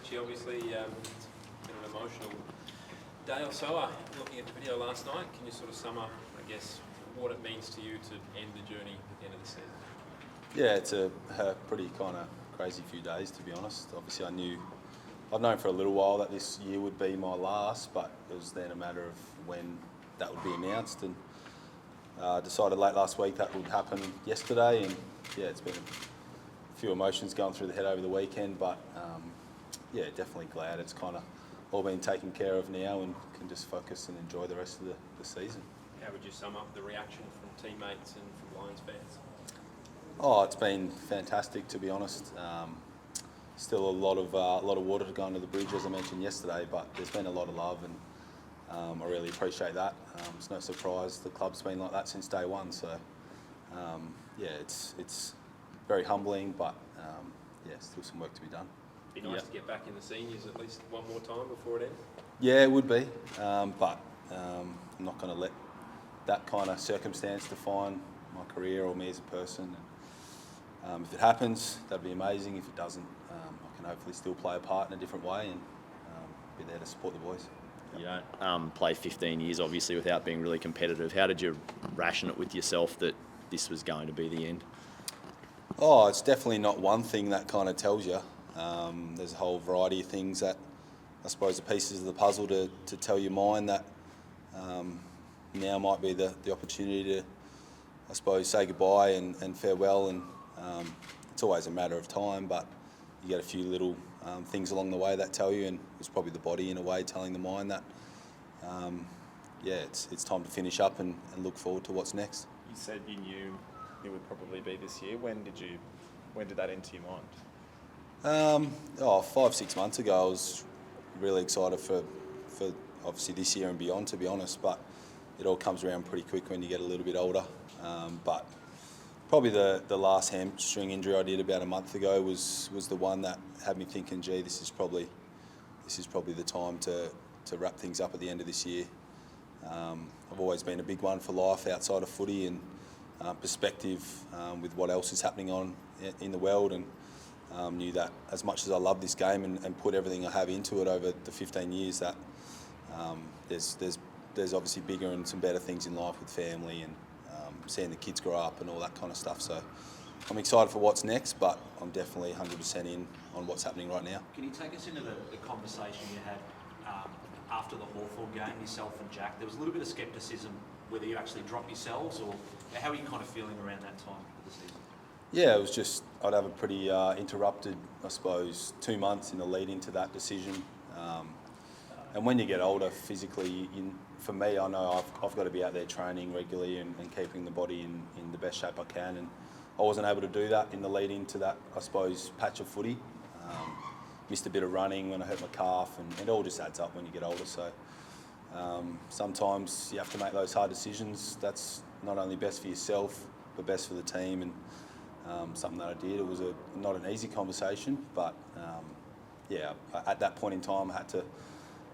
Richie, obviously it's been an emotional day or so. Looking at the video last night, can you sort of sum up, I guess, what it means to you to end the journey at the end of the season? Yeah, it's a pretty kind of crazy few days, to be honest. Obviously, I've known for a little while that this year would be my last, but it was then a matter of when that would be announced, and decided late last week that would happen yesterday. And yeah, it's been a few emotions going through the head over the weekend, but yeah, definitely glad it's kind of all been taken care of now and can just focus and enjoy the rest of the season. How would you sum up the reaction from teammates and from Lions fans? Oh, it's been fantastic, to be honest. Still a lot of water to go under the bridge, as I mentioned yesterday, but there's been a lot of love, and I really appreciate that. It's no surprise the club's been like that since day one. So yeah, it's very humbling, but yeah, still some work to be done. Be nice to get back in the seniors at least one more time before it ends. Yeah, it would be, but I'm not going to let that kind of circumstance define my career or me as a person. If it happens, that'd be amazing. If it doesn't, I can hopefully still play a part in a different way and be there to support the boys. You don't play 15 years, obviously, without being really competitive. How did you ration it with yourself that this was going to be the end? Oh, it's definitely not one thing that kind of tells you. There's a whole variety of things that, I suppose, the pieces of the puzzle to tell your mind that now might be the opportunity to, I suppose, say goodbye and farewell. And it's always a matter of time, but you get a few little things along the way that tell you, and it's probably the body in a way telling the mind that yeah, it's time to finish up and look forward to what's next. You said you knew it would probably be this year. When did that enter your mind? 5-6 months ago, I was really excited for obviously this year and beyond, to be honest, but it all comes around pretty quick when you get a little bit older. But probably the last hamstring injury I did about a month ago was the one that had me thinking, gee, this is probably the time to wrap things up at the end of this year. I've always been a big one for life outside of footy and perspective with what else is happening on in the world, and knew that as much as I love this game and put everything I have into it over the 15 years, that there's obviously bigger and some better things in life with family and seeing the kids grow up and all that kind of stuff. So I'm excited for what's next, but I'm definitely 100% in on what's happening right now. Can you take us into the conversation you had after the Hawthorn game, yourself and Jack? There was a little bit of scepticism whether you actually drop yourselves, or how are you kind of feeling around that time of the season? Yeah, it was just, I'd have a pretty interrupted, I suppose, 2 months in the lead into that decision. And when you get older, physically, for me, I know I've got to be out there training regularly and keeping the body in the best shape I can. And I wasn't able to do that in the lead into that, I suppose, patch of footy. Missed a bit of running when I hurt my calf, and it all just adds up when you get older. So sometimes you have to make those hard decisions. That's not only best for yourself, but best for the team. And something that I did. It was not an easy conversation, but yeah, at that point in time, I had to,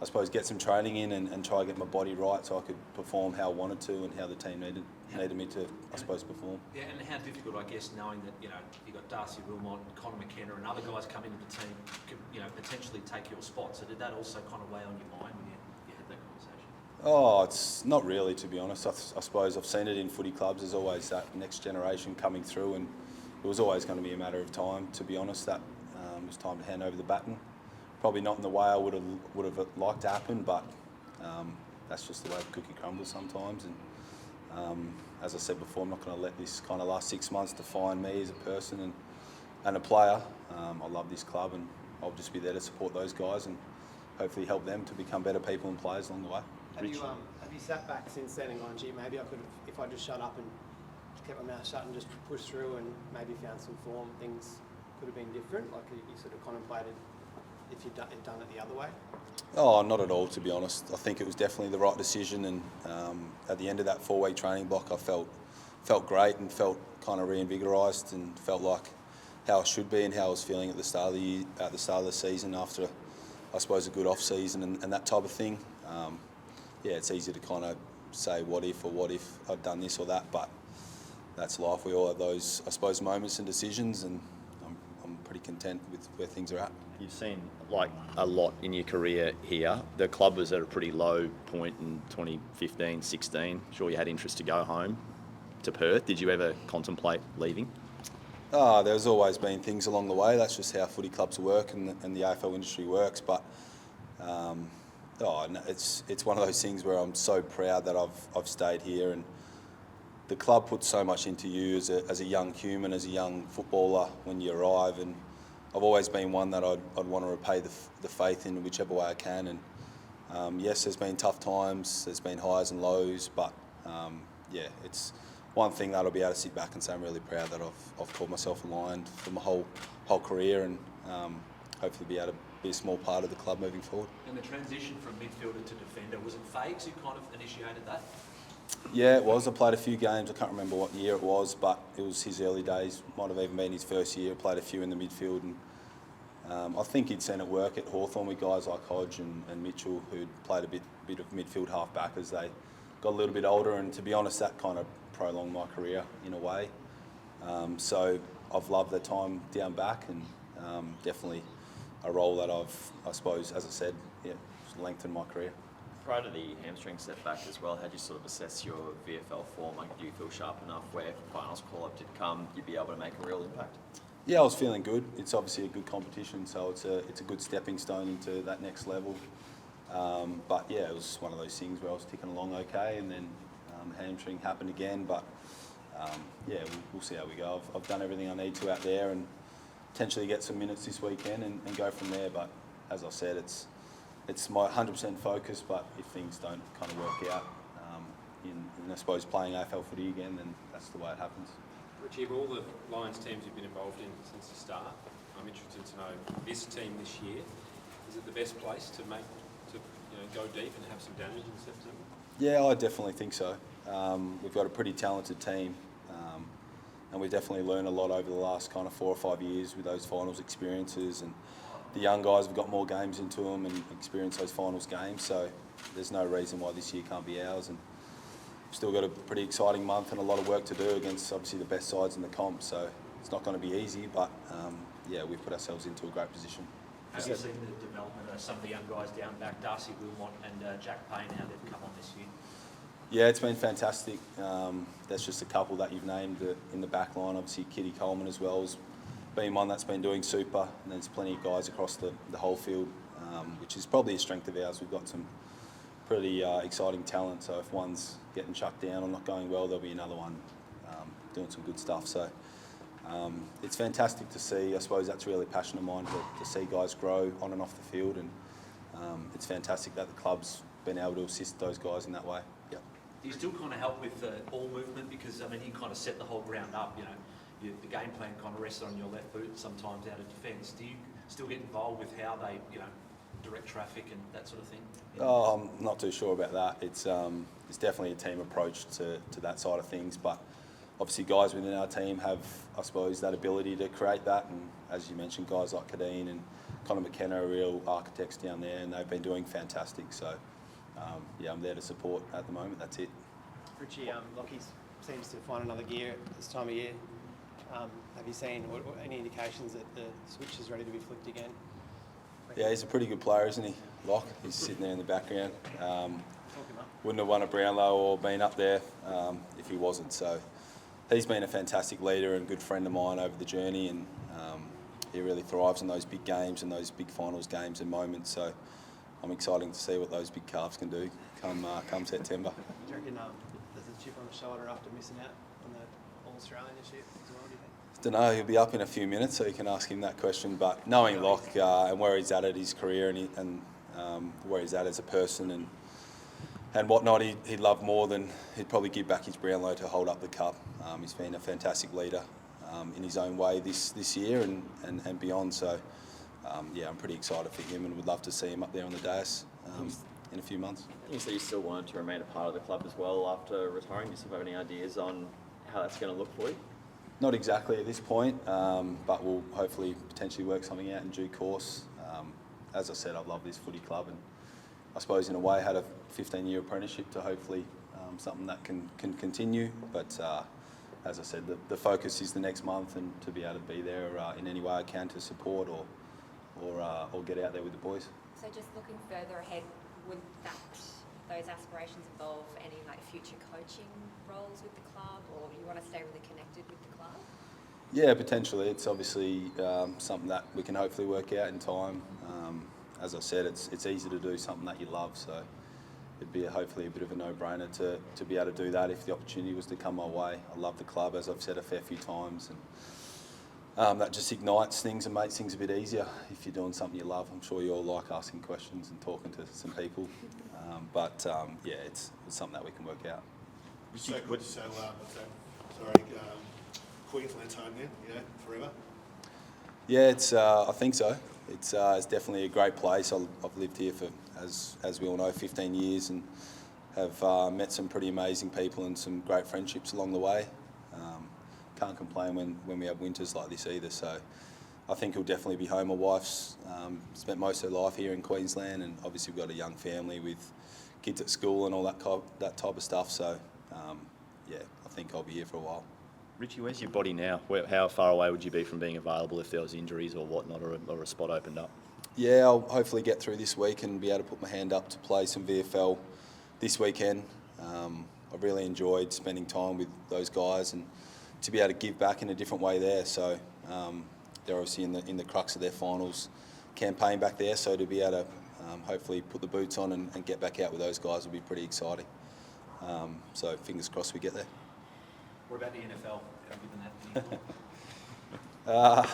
I suppose, get some training in and try to get my body right so I could perform how I wanted to and how the team needed me to, I suppose, perform. Yeah, and how difficult, I guess, knowing that you've got Darcy Wilmot, Connor McKenna, and other guys come into the team, could, potentially take your spot. So did that also kind of weigh on your mind when you had that conversation? Oh, it's not really, to be honest. I suppose I've seen it in footy clubs. There's always that next generation coming through, and it was always going to be a matter of time, to be honest, that it was time to hand over the baton. Probably not in the way I would have liked to happen, but that's just the way the cookie crumbles sometimes. And as I said before, I'm not going to let this kind of last 6 months define me as a person and a player. I love this club, and I'll just be there to support those guys and hopefully help them to become better people and players along the way. Have you sat back since then and gone, gee, maybe I could have, if I just shut up and kept my mouth shut and just pushed through and maybe found some form, things could have been different? Like you sort of contemplated if you'd done it the other way? Oh, not at all, to be honest. I think it was definitely the right decision, and at the end of that 4-week training block, I felt great and felt kind of reinvigorised and felt like how I should be and how I was feeling at the start of the season after, I suppose, a good off season and that type of thing. Yeah, it's easy to kind of say what if I'd done this or that, but that's life. We all have those, I suppose, moments and decisions, and I'm pretty content with where things are at. You've seen like a lot in your career here. The club was at a pretty low point in 2015, 16. Sure, you had interest to go home to Perth. Did you ever contemplate leaving? There's always been things along the way. That's just how footy clubs work and the AFL industry works. But it's one of those things where I'm so proud that I've stayed here, and the club puts so much into you as a young human, as a young footballer when you arrive. And I've always been one that I'd want to repay the faith in whichever way I can. And yes, there's been tough times, there's been highs and lows, but it's one thing that I'll be able to sit back and say I'm really proud that I've called myself aligned for my whole career, and hopefully be able to be a small part of the club moving forward. And the transition from midfielder to defender, was it Fags who kind of initiated that? Yeah, it was. I played a few games. I can't remember what year it was, but it was his early days. Might have even been his first year. Played a few in the midfield, and I think he'd seen it work at Hawthorn with guys like Hodge and Mitchell, who'd played a bit of midfield half-back as they got a little bit older. And to be honest, that kind of prolonged my career in a way. So I've loved the time down back, and definitely a role that I suppose, as I said, lengthened my career. Prior to the hamstring setback as well, how do you sort of assess your VFL form? Like, do you feel sharp enough where if the finals call-up did come, you'd be able to make a real impact? Yeah, I was feeling good. It's obviously a good competition, so it's a good stepping stone into that next level. But yeah, it was one of those things where I was ticking along okay, and then hamstring happened again. But we'll see how we go. I've done everything I need to out there, and potentially get some minutes this weekend and go from there. But as I said, it's my 100% focus, but if things don't kind of work out in I suppose playing AFL footy again, then that's the way it happens. Richie, of all the Lions teams you've been involved in since the start, I'm interested to know this team this year, is it the best place to go deep and have some damage in September? Yeah, I definitely think so. We've got a pretty talented team, and we've definitely learned a lot over the last kind of 4 or 5 years with those finals experiences, and the young guys have got more games into them and experienced those finals games, so there's no reason why this year can't be ours. And we've still got a pretty exciting month and a lot of work to do against obviously the best sides in the comp, so it's not going to be easy, but we've put ourselves into a great position. Have you seen the development of some of the young guys down back, Darcy Wilmot and Jack Payne, how they've come on this year? Yeah, it's been fantastic. That's just a couple that you've named in the back line. Obviously, Kitty Coleman as well has been one that's been doing super, and there's plenty of guys across the whole field, which is probably a strength of ours. We've got some pretty exciting talent, so if one's getting chucked down or not going well, there'll be another one doing some good stuff. So it's fantastic to see. I suppose that's really a passion of mine, to see guys grow on and off the field, and it's fantastic that the club's been able to assist those guys in that way. Yeah. Do you still kind of help with ball movement? Because, I mean, you kind of set the whole ground up, the game plan kind of rests on your left boot sometimes out of defence. Do you still get involved with how they, direct traffic and that sort of thing? Oh, I'm not too sure about that. It's definitely a team approach to that side of things, but obviously guys within our team have, I suppose, that ability to create that, and as you mentioned, guys like Kadeen and Connor McKenna are real architects down there, and they've been doing fantastic. So, I'm there to support at the moment. That's it. Richie, Lockies seems to find another gear at this time of year. Have you seen any indications that the switch is ready to be flipped again? Yeah, he's a pretty good player, isn't he, Lock? He's sitting there in the background. Talk him up. Wouldn't have won a Brownlow or been up there if he wasn't. So he's been a fantastic leader and good friend of mine over the journey, and he really thrives in those big games and those big finals games and moments. So I'm excited to see what those big calves can do come September. Do you reckon there's a chip on the shoulder after missing out on the All-Australian this year as well, do you think? Don't know, he'll be up in a few minutes, so you can ask him that question. But knowing Locke and where he's at his career and where he's at as a person and whatnot, he'd love more than he'd probably give back his Brownlow to hold up the cup. He's been a fantastic leader in his own way this year and beyond. So I'm pretty excited for him and would love to see him up there on the dais in a few months. You said you still wanted to remain a part of the club as well after retiring. Do you still have any ideas on how that's going to look for you? Not exactly at this point, but we'll hopefully potentially work something out in due course. As I said, I love this footy club, and I suppose in a way had a 15-year apprenticeship to hopefully something that can continue. But as I said, the focus is the next month, and to be able to be there in any way I can to support or get out there with the boys. So just looking further ahead, would those aspirations involve any like future coaching roles with the club, or you want to stay really connected with the club? Yeah, potentially. It's obviously something that we can hopefully work out in time. As I said, it's easy to do something that you love, so it'd be hopefully a bit of a no-brainer to be able to do that if the opportunity was to come my way. I love the club, as I've said a fair few times, and that just ignites things and makes things a bit easier if you're doing something you love. I'm sure you all like asking questions and talking to some people, yeah, it's something that we can work out. Queensland's home now, forever? Yeah, I think so. It's definitely a great place. I've lived here for, as we all know, 15 years, and have met some pretty amazing people and some great friendships along the way. Can't complain when we have winters like this either. So I think he'll definitely be home. My wife's spent most of her life here in Queensland, and obviously we've got a young family with kids at school and all that type of stuff. So yeah, I think I'll be here for a while. Richie, where's your body now? How far away would you be from being available if there was injuries or whatnot, or a spot opened up? Yeah, I'll hopefully get through this week and be able to put my hand up to play some VFL this weekend. I've really enjoyed spending time with those guys and to be able to give back in a different way there. So they're obviously in the crux of their finals campaign back there. So to be able to hopefully put the boots on and get back out with those guys will be pretty exciting. So fingers crossed we get there. What about the NFL? Have you given that any thought?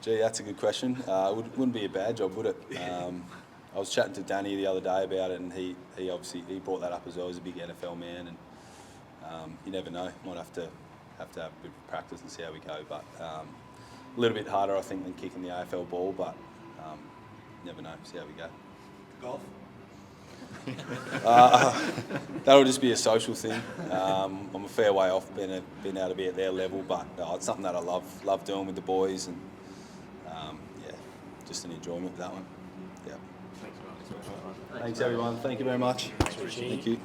Gee, that's a good question. Wouldn't be a bad job, would it? I was chatting to Danny the other day about it, and he obviously brought that up as well. He's a big NFL man, and you never know. Might have to have a bit of practice and see how we go. But a little bit harder, I think, than kicking the AFL ball. But never know. See how we go. Golf? That'll just be a social thing. I'm a fair way off being able to be at their level, but it's something that I love doing with the boys, and yeah, just an enjoyment with that one. Yeah. Thanks everyone. Thank you very much. Thank you.